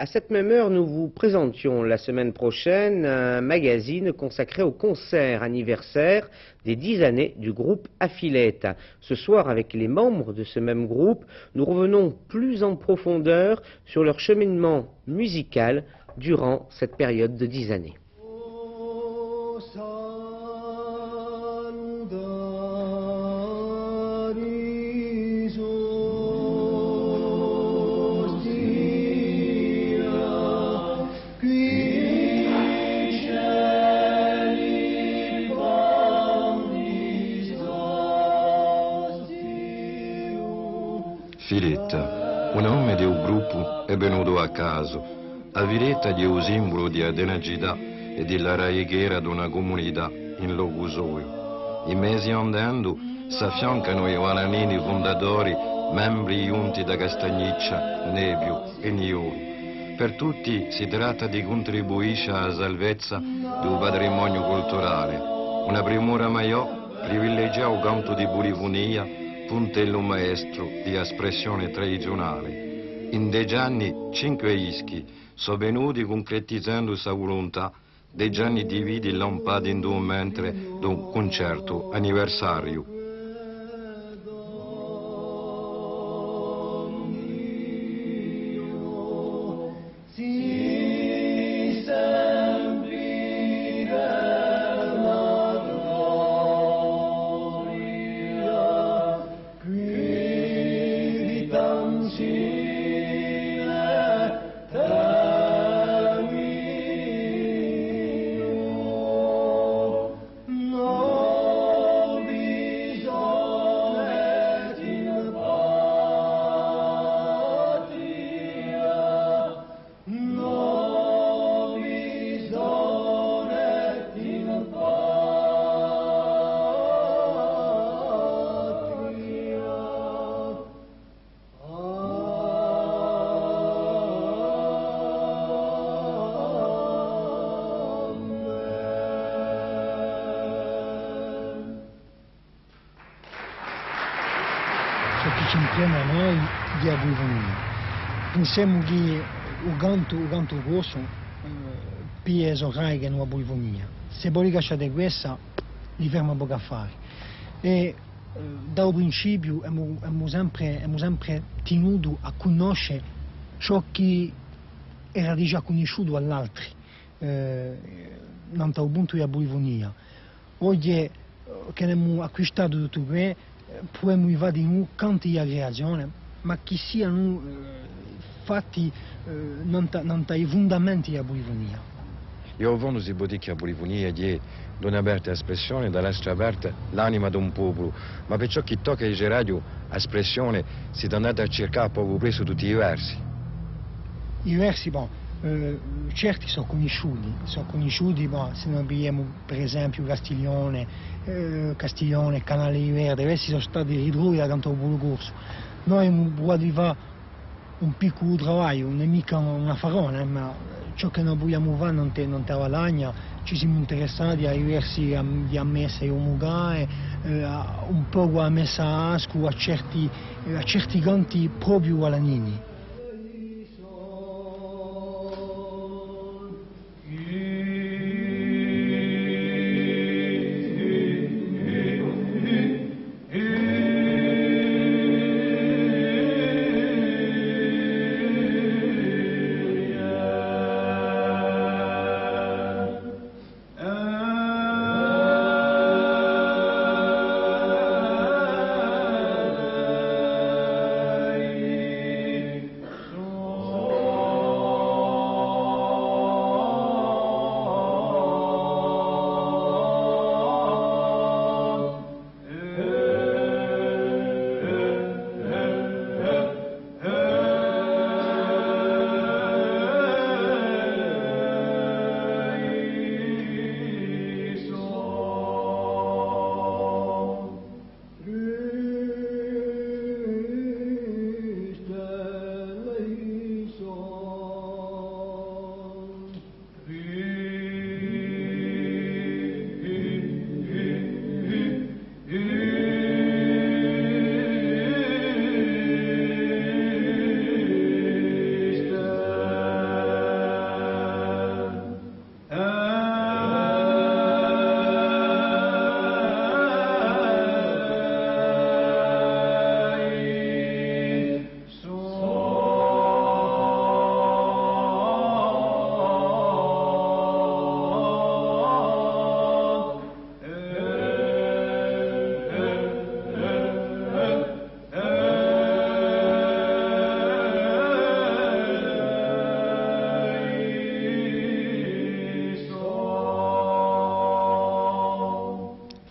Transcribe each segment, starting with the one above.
À cette même heure, nous vous présentions la semaine prochaine un magazine consacré au concert anniversaire des 10 années du groupe Affilette. Ce soir, avec les membres de ce même groupe, nous revenons plus en profondeur sur leur cheminement musical durant cette période de 10 années. Filetta, un nome di un gruppo è venuto a caso. A Viletta è un simbolo di adenagità e di la raighiera di una comunità in locusoio. I mesi andando si affiancano i valanini fondatori, membri giunti da Castagniccia, Nevio e Nioli. Per tutti si tratta di contribuire alla salvezza del patrimonio culturale. Una premura maggiore privilegia il canto di polifonia, puntello maestro di espressione tradizionale. In 10 anni 5 ischi sono venuti concretizzando questa volontà. 10 anni dividi lampati in due mentre di un concerto anniversario. Ci imprema noi di abuivonia. Pensiamo che il canto grosso pieso che non abuivonia. Se vuoi lasciare questa, li ferma poco a fare. E dal principio abbiamo sempre tenuto a conoscere ciò che era già conosciuto all'altro, non dal punto di abuivonia. Oggi che abbiamo acquistato tutto questo, possiamo invadere noi canti di aggregazione, ma che siano fatti non dai fondamenti della polifonia. Io voglio si può dire che la polifonia è un'aperta espressione, dall'altra parte l'anima di un popolo, ma per ciò che tocca il radio, l'espressione si è andata a cercare poco preso tutti i versi. I versi, certi sono conosciuti, se noi vediamo per esempio Castiglione, Canale di Verde, questi sono stati ritrovati da tanto buon corso. Noi abbiamo fare un piccolo lavoro, non è mica una farona, ma ciò che noi vogliamo fare non te guadagna. Ci siamo interessati ai versi di ammessa e omugare, un po' a messa asco, a certi canti proprio guadagnini.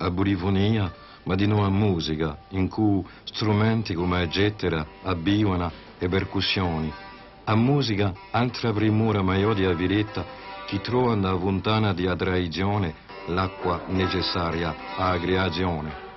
a burifonia, ma di nuova musica, in cui strumenti come gettera, abbiwana e percussioni. A musica, altra primura maior di aviretta, che trova da fontana di attraizione l'acqua necessaria alla creazione.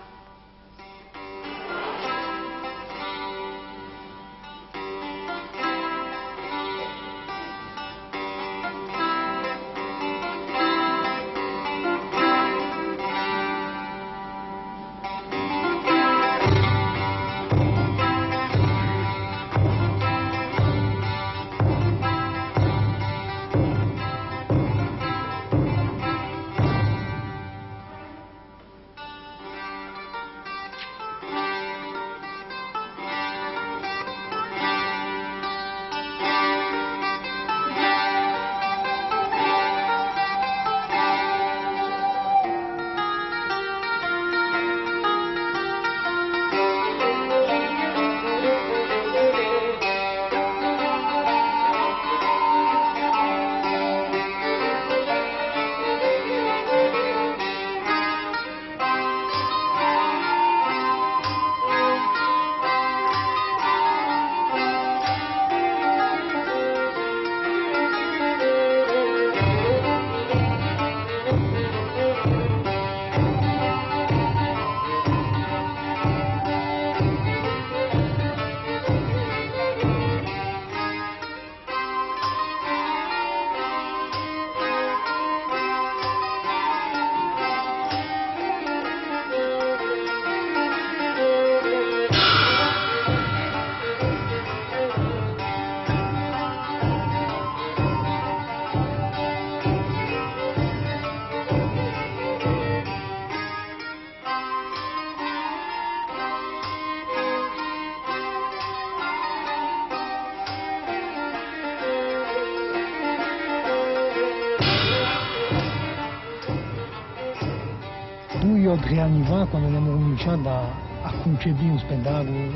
Io 3 anni fa, quando abbiamo cominciato a concepire un spettacolo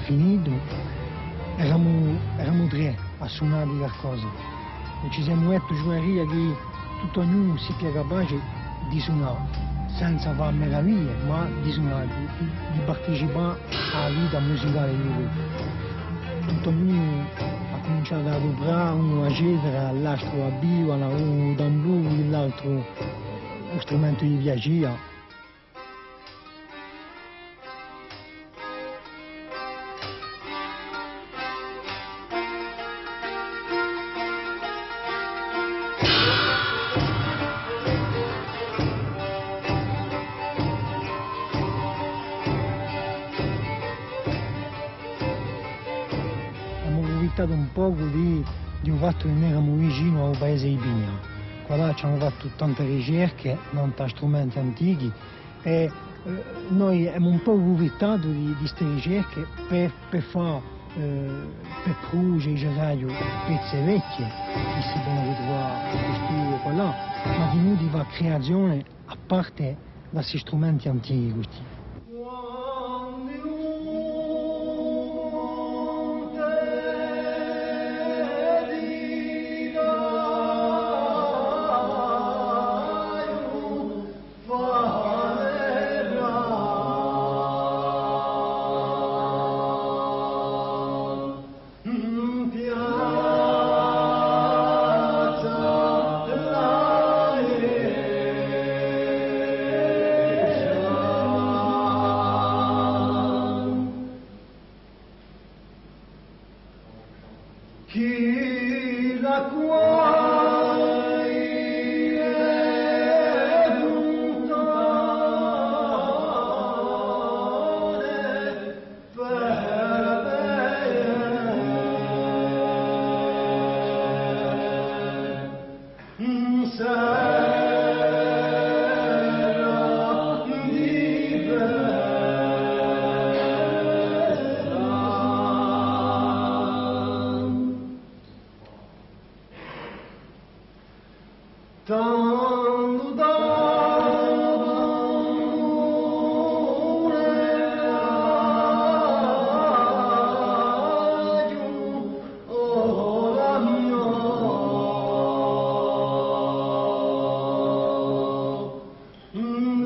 finito, eravamo 3 a suonare qualcosa e ci siamo detti giocheria che tutto ognuno si sia capace di suonare, senza fare meraviglie, ma di suonare, di partecipare alla vita musicale del gruppo. Tutto ognuno ha cominciato a comprare, uno la cedra, l'altro la bivala, uno tamburo, l'altro lo strumento di piacere. Un poco di un fatto che noi eravamo vicino al paese di Pigna. Qua là ci hanno fatto tante ricerche, tante strumenti antichi e noi abbiamo un po' approfittato di queste ricerche per fare per produrre i radio pezze vecchie che si possono ritrovare in questo qua là, ma di noi di fare creazione a parte da questi strumenti antichi questi.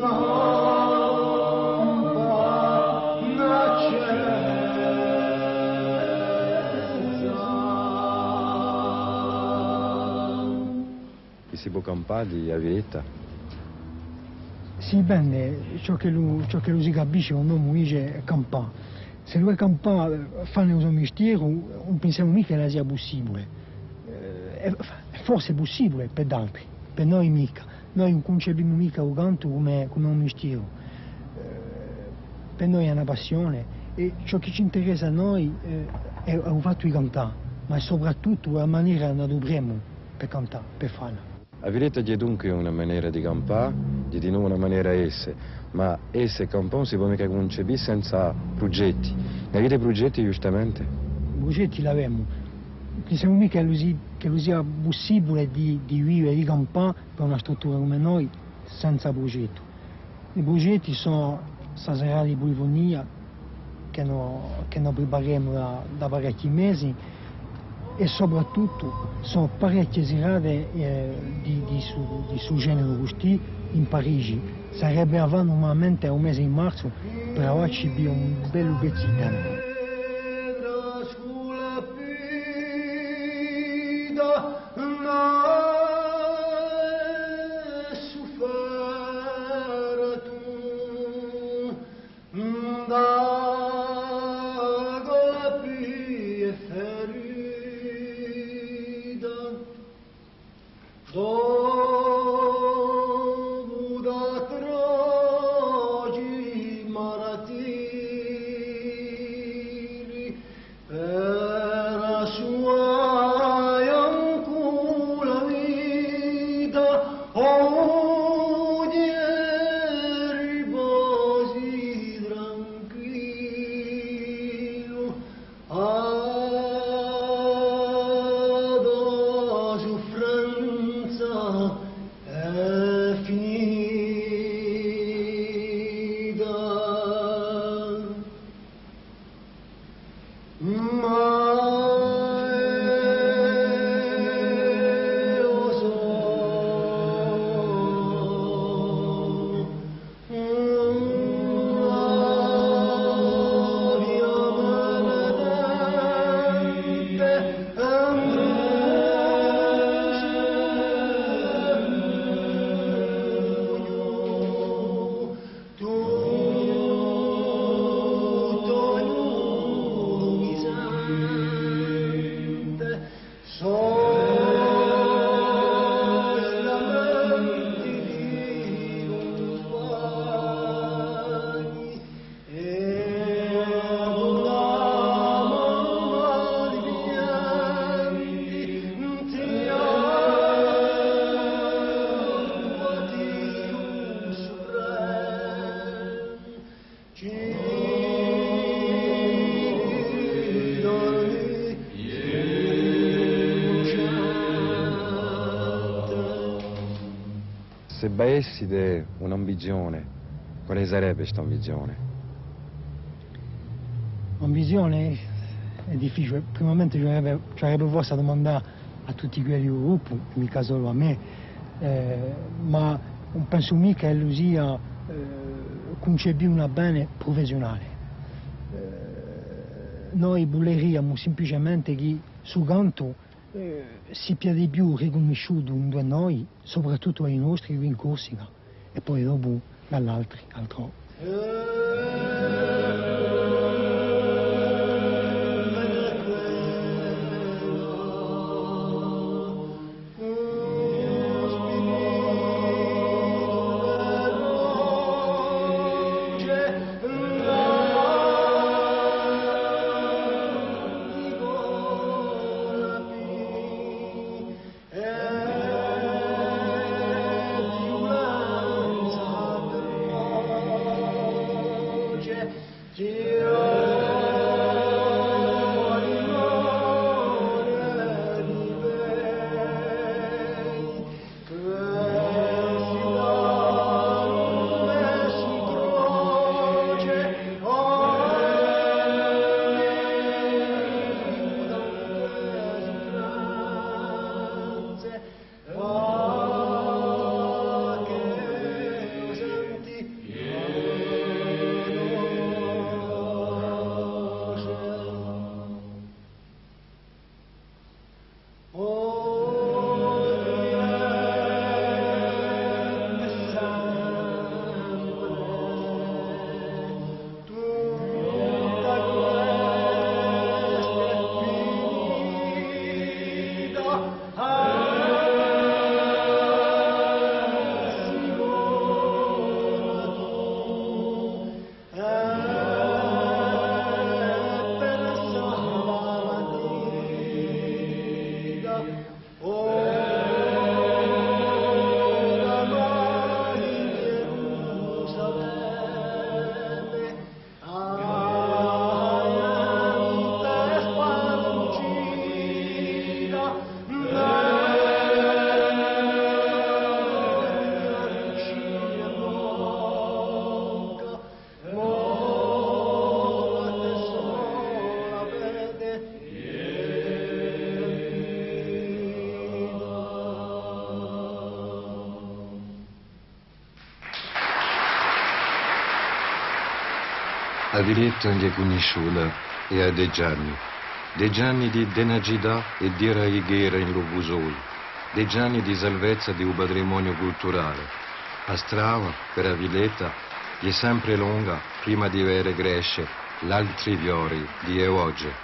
No. che si può campare a Villetta? Sì, bene, ciò che lui si capisce quando lui dice campà. Se lui campà fa il suo mestiere, non pensiamo mica che sia possibile. È forse possibile per altri, per noi mica. Noi non concepiamo mica il canto come un mestiere. Per noi è una passione e ciò che ci interessa a noi è il fatto di cantare, ma soprattutto la maniera che dovremmo per cantare, per farla. A Villetta c'è dunque una maniera di campare, c'è di nuovo una maniera esse, ma esse campone si può mica concepire senza progetti. Ne avete progetti giustamente? I progetti li abbiamo. Pensiamo mica che lo sia possibile di vivere, di campare per una struttura come noi senza progetto. I progetti sono questa serata di polifonia che noi prepariamo da parecchi mesi e soprattutto sono parecchie serate di suo genere così in Parigi. Sarebbe avanti normalmente un mese in marzo, però oggi c'è un bel pezzo di tempo. Se avessi un'ambizione, quale sarebbe questa ambizione? Ambizione è difficile, primamente ci avrebbe forse a domandare a tutti quelli del gruppo, mica solo a me, ma non penso mica che lui sia concepire una bene professionale. Noi vogliamo semplicemente che su canto si piedi più riconosciuto da noi, soprattutto ai nostri qui in Corsica e poi dopo dall'altri, altrove. A Villetta non è conosciuta e ha dei gianni di denagità e di raighiera in Logusoi, dei gianni di salvezza di un patrimonio culturale. A strada, per a Villetta, è sempre lunga prima di vedere crescere l'altri fiori di oggi.